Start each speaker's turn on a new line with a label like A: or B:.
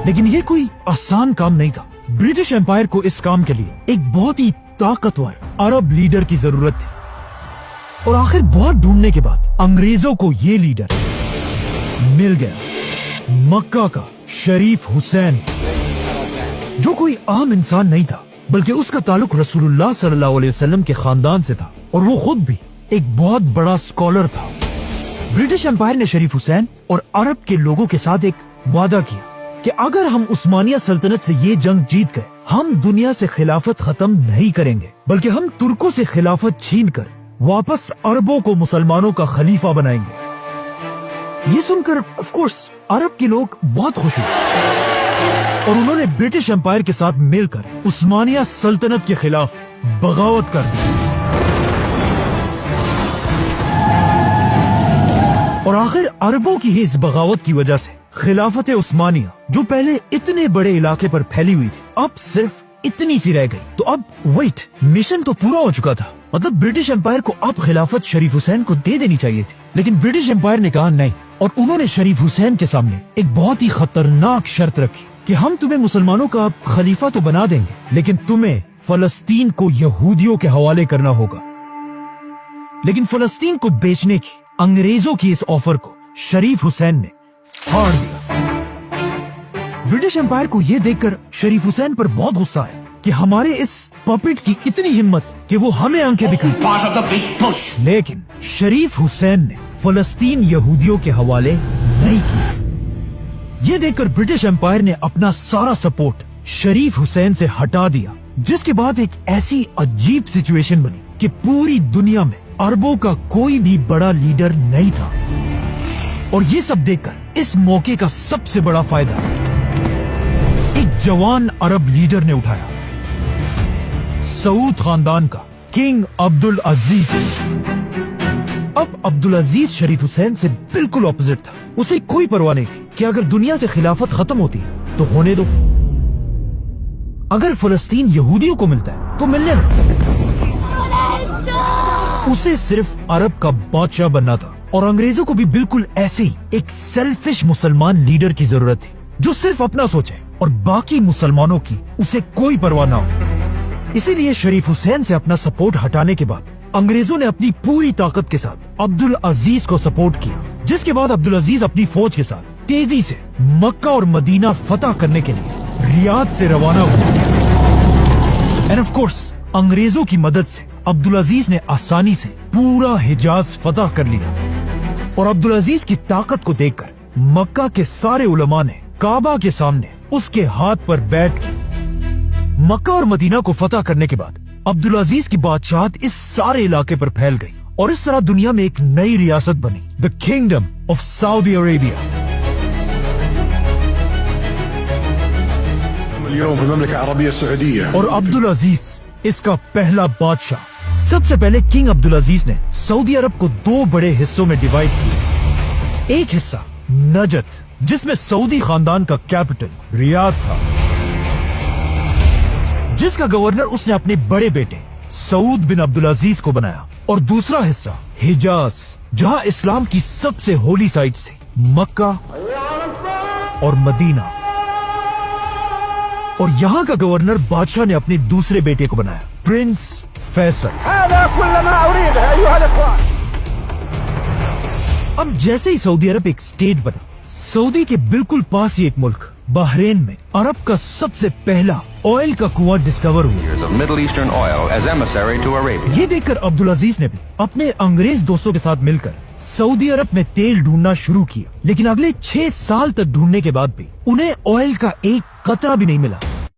A: लेकिन ये कोई आसान काम नहीं था। ब्रिटिश एम्पायर को इस काम के लिए एक बहुत ही ताकतवर अरब लीडर की जरूरत थी और आखिर बहुत ढूंढने के बाद अंग्रेजों को ये लीडर मिल गया, मक्का का शरीफ हुसैन, जो कोई आम इंसान नहीं था बल्कि उसका ताल्लुक रसूलुल्लाह सल्लल्लाहु अलैहि वसल्लम के खानदान से था और वो खुद भी एक बहुत बड़ा स्कॉलर था। ब्रिटिश एम्पायर ने शरीफ हुसैन और अरब के लोगों के साथ एक वादा किया कि अगर हम उस्मानिया सल्तनत से ये जंग जीत गए, हम दुनिया से खिलाफत खत्म नहीं करेंगे बल्कि हम तुर्कों से खिलाफत छीन कर वापस अरबों को मुसलमानों का खलीफा बनाएंगे। ये सुनकर ऑफ कोर्स अरब के लोग बहुत खुश हुए और उन्होंने ब्रिटिश एम्पायर के साथ मिलकर उस्मानिया सल्तनत के खिलाफ बगावत कर दी और आखिर अरबों की ही इस बगावत की वजह से खिलाफत उस्मानिया, जो पहले इतने बड़े इलाके पर फैली हुई थी, अब सिर्फ इतनी सी रह गई। तो अब वेट, मिशन तो पूरा हो चुका था, मतलब ब्रिटिश एम्पायर को अब खिलाफत शरीफ हुसैन को दे देनी चाहिए थी। लेकिन ब्रिटिश एम्पायर ने कहा नहीं और उन्होंने शरीफ हुसैन के सामने एक बहुत ही खतरनाक शर्त रखी कि हम तुम्हें मुसलमानों का खलीफा तो बना देंगे, लेकिन तुम्हें फलस्तीन को यहूदियों के हवाले करना होगा। लेकिन फलस्तीन को बेचने की अंग्रेजों की इस ऑफर को शरीफ हुसैन ने फाड़ दिया। ब्रिटिश एम्पायर को यह देखकर शरीफ हुसैन पर बहुत गुस्सा है कि हमारे इस पपेट की इतनी हिम्मत कि वो हमें आंखें दिखाई। लेकिन शरीफ हुसैन ने फलस्तीन यहूदियों के हवाले नहीं किया। ये देखकर ब्रिटिश एम्पायर ने अपना सारा सपोर्ट शरीफ हुसैन से हटा दिया, जिसके बाद एक ऐसी अजीब सिचुएशन बनी कि पूरी दुनिया में अरबों का कोई भी बड़ा लीडर नहीं था। और ये सब देखकर इस मौके का सबसे बड़ा फायदा एक जवान अरब लीडर ने उठाया, सऊद खानदान का किंग अब्दुल अजीज। अब अब्दुल अजीज शरीफ हुसैन से बिल्कुल ऑपोजिट था। उसे कोई परवाह नहीं थी कि अगर दुनिया से खिलाफत खत्म होती है तो होने दो, अगर फलस्तीन यहूदियों को मिलता है तो मिलने दो। उसे सिर्फ अरब का बादशाह बनना था और अंग्रेजों को भी बिल्कुल ऐसे ही एक सेल्फिश मुसलमान लीडर की जरूरत थी, जो सिर्फ अपना सोचे और बाकी मुसलमानों की उसे कोई परवाह ना हो। इसीलिए शरीफ हुसैन से अपना सपोर्ट हटाने के बाद अंग्रेजों ने अपनी पूरी ताकत के साथ अब्दुल अजीज को सपोर्ट किया, जिसके बाद अब्दुल अजीज अपनी फौज के साथ तेजी से मक्का और मदीना फतह करने के लिए रियाद से रवाना हुआ। एंड ऑफ कोर्स अंग्रेजों की मदद से अब्दुल अजीज ने आसानी से पूरा हिजाज फतह कर लिया और अब्दुल अजीज की ताकत को देखकर मक्का के सारे उलमा ने काबा के सामने उसके हाथ पर बैठ के मक्का और मदीना को फतह करने के बाद अब्दुल अजीज की बादशाहत इस सारे इलाके पर फैल गई और इस तरह दुनिया में एक नई रियासत बनी, the kingdom of Saudi Arabia. और अब्दुल अजीज इसका पहला बादशाह। सबसे पहले किंग अब्दुल अजीज ने सऊदी अरब को दो बड़े हिस्सों में डिवाइड किया। एक हिस्सा नजद, जिसमें सऊदी खानदान का कैपिटल रियाद था, जिसका गवर्नर उसने अपने बड़े बेटे सऊद बिन अब्दुल अजीज को बनाया, और दूसरा हिस्सा हिजाज, जहां इस्लाम की सबसे होली साइट्स थी, मक्का और मदीना। और यहाँ का गवर्नर बादशाह ने अपने दूसरे बेटे को बनाया, प्रिंस फैसल। अब जैसे ही सऊदी अरब एक स्टेट बना, सऊदी के बिल्कुल पास ही एक मुल्क बहरीन में अरब का सबसे पहला ऑयल का कुआं डिस्कवर हुआ। ये देखकर अब्दुल अजीज ने भी अपने अंग्रेज दोस्तों के साथ मिलकर सऊदी अरब में तेल ढूंढना शुरू किया, लेकिन अगले 6 साल तक ढूंढने के बाद भी उन्हें ऑयल का एक कतरा भी नहीं मिला।